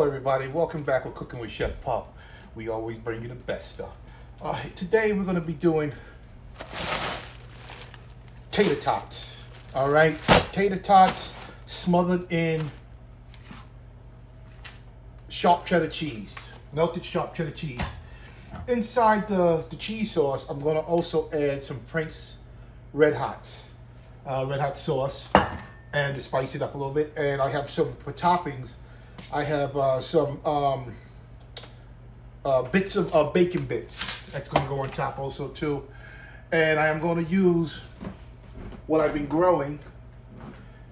everybody, welcome back with Cooking with Chef Pop. We always bring you the best stuff. Today we're going to be doing tater tots. All right, tater tots smothered in sharp cheddar cheese, melted sharp cheddar cheese. Inside the cheese sauce, I'm going to also add some Frank's red hot sauce, and to spice it up a little bit. And I have some for toppings. I have some bits of bacon bits that's going to go on top also too. And I am going to use what I've been growing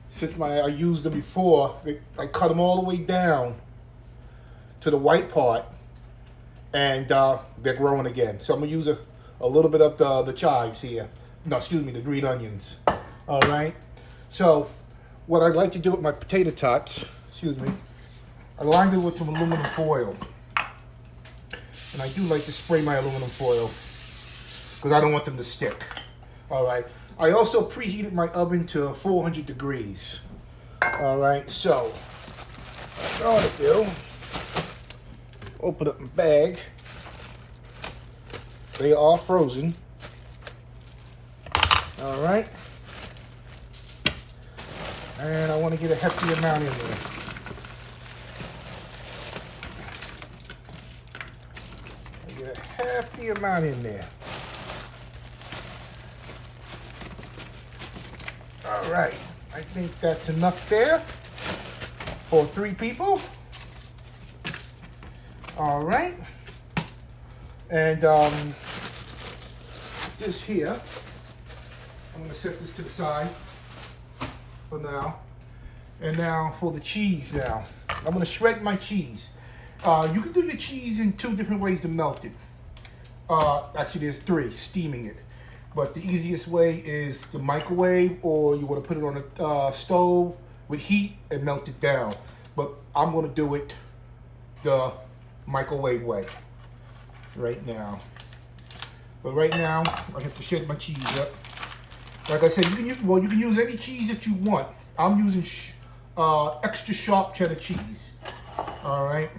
since I used them before. I cut them all the way down to the white part, and they're growing again. So I'm going to use a little bit of the chives here. No, excuse me, the green onions. All right. So what I'd like to do with my potato tots, excuse me, I lined it with some aluminum foil. And I do like to spray my aluminum foil because I don't want them to stick. All right. I also preheated my oven to 400 degrees. All right. So what I'm going to do, open up my bag. They are frozen. All right. And I want to get a hefty amount in there. Get a hefty amount in there. All right, I think that's enough there for 3 people. All right, and this here, I'm gonna set this to the side for now. And now for the cheese now. I'm gonna shred my cheese. You can do your cheese in 2 different ways to melt it. Actually, there's 3, steaming it. But the easiest way is the microwave, or you want to put it on a stove with heat and melt it down. But I'm going to do it the microwave way right now. But right now, I have to shred my cheese up. Like I said, you can use any cheese that you want. I'm using extra sharp cheddar cheese. All right.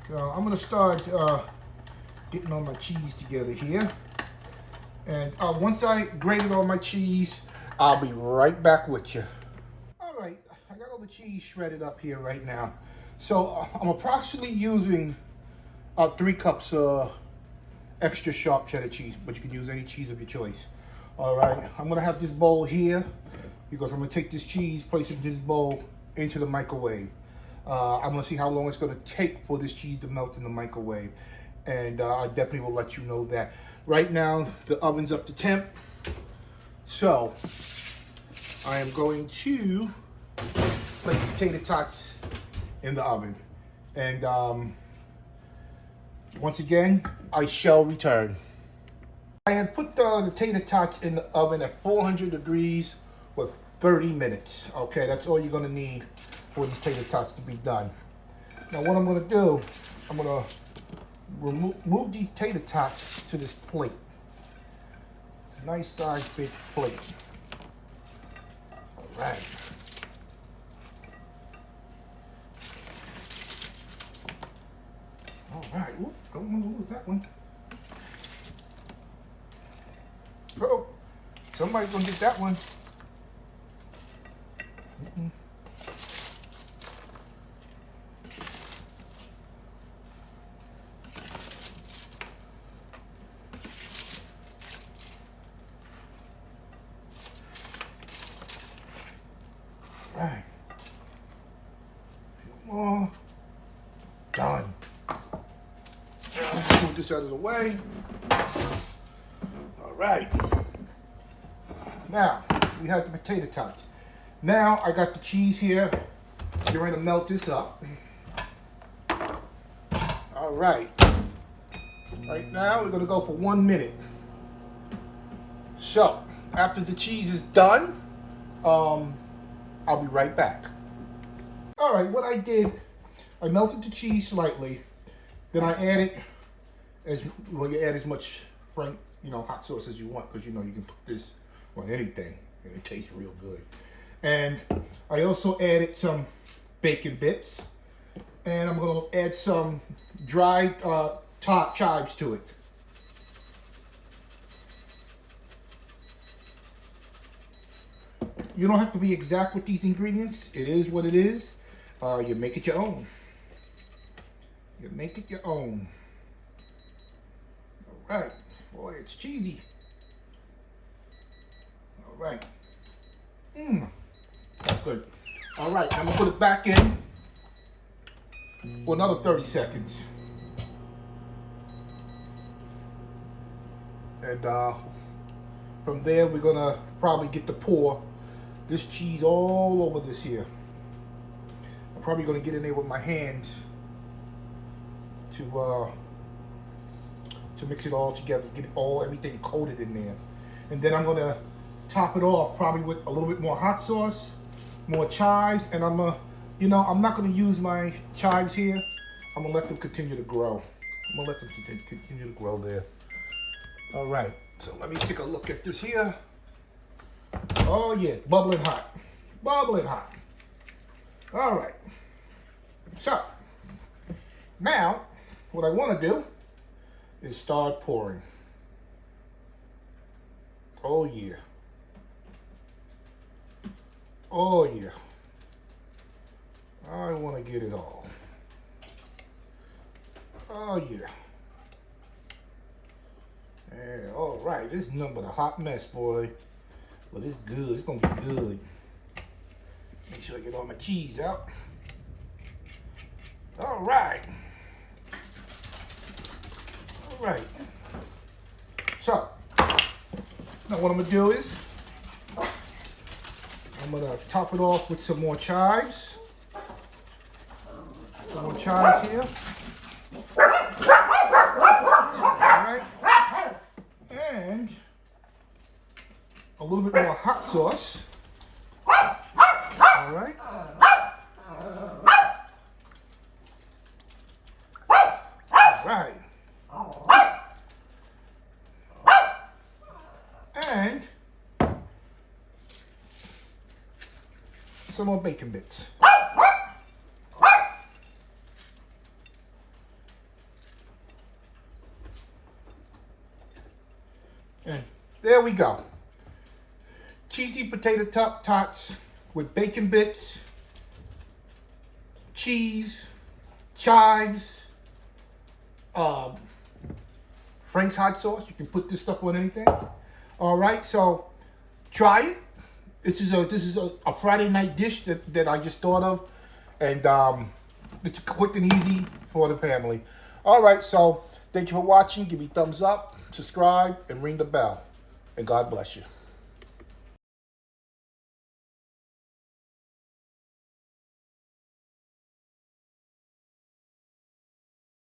So I'm gonna start getting all my cheese together here. And once I grated all my cheese, I'll be right back with you. All right, I got all the cheese shredded up here right now. So I'm approximately using 3 cups extra sharp cheddar cheese, but you can use any cheese of your choice. All right, I'm gonna have this bowl here because I'm gonna take this cheese, place it in this bowl into the microwave. I'm gonna see how long it's gonna take for this cheese to melt in the microwave. And I definitely will let you know that. Right now, the oven's up to temp. So, I am going to place the tater tots in the oven. And once again, I shall return. I had put the tater tots in the oven at 400 degrees for 30 minutes. Okay, that's all you're gonna need for these tater tots to be done. Now what I'm gonna do, I'm gonna move these tater tots to this plate. It's a nice size big plate. All right. All right, whoop, don't want to lose that one. Oh, somebody's gonna get that one. Right. A few more. Done. Move this out of the way. All right. Now, we have the potato tots. Now, I got the cheese here. Get ready to melt this up. All right. Right now, we're going to go for 1 minute. So, after the cheese is done, I'll be right back. All right, what I did, I melted the cheese slightly. Then I added you add as much hot sauce as you want, because you can put this on anything and it tastes real good. And I also added some bacon bits, And I'm going to add some dried chives to it. You don't have to be exact with these ingredients. It is what it is. You make it your own. You make it your own. All right. Boy, it's cheesy. All right. That's good. All right, I'm gonna put it back in for another 30 seconds. And from there, we're gonna probably get to pour this cheese all over this here. I'm probably gonna get in there with my hands to mix it all together, get everything coated in there. And then I'm gonna top it off probably with a little bit more hot sauce, more chives, and I'm not gonna use my chives here. I'm gonna let them continue to grow. I'm gonna let them continue to grow there. All right, so let me take a look at this here. Oh yeah, bubbling hot, bubbling hot. All right, so now what I wanna do is start pouring. Oh yeah. Oh yeah. I want to get it all. Oh yeah. Yeah, all right. This is nothing but a hot mess, boy. But it's good. It's gonna be good. Make sure I get all my cheese out. All right. All right. So now what I'm gonna do is I'm gonna top it off with some more chives. Some more chives here. Alright. And a little bit more hot sauce. Alright. Alright. And some more bacon bits. And there we go. Cheesy potato tots with bacon bits, cheese, chives, Frank's hot sauce. You can put this stuff on anything. All right, so try it. This is a Friday night dish that I just thought of, and it's quick and easy for the family. All right, so thank you for watching. Give me a thumbs up, subscribe, and ring the bell. And God bless you.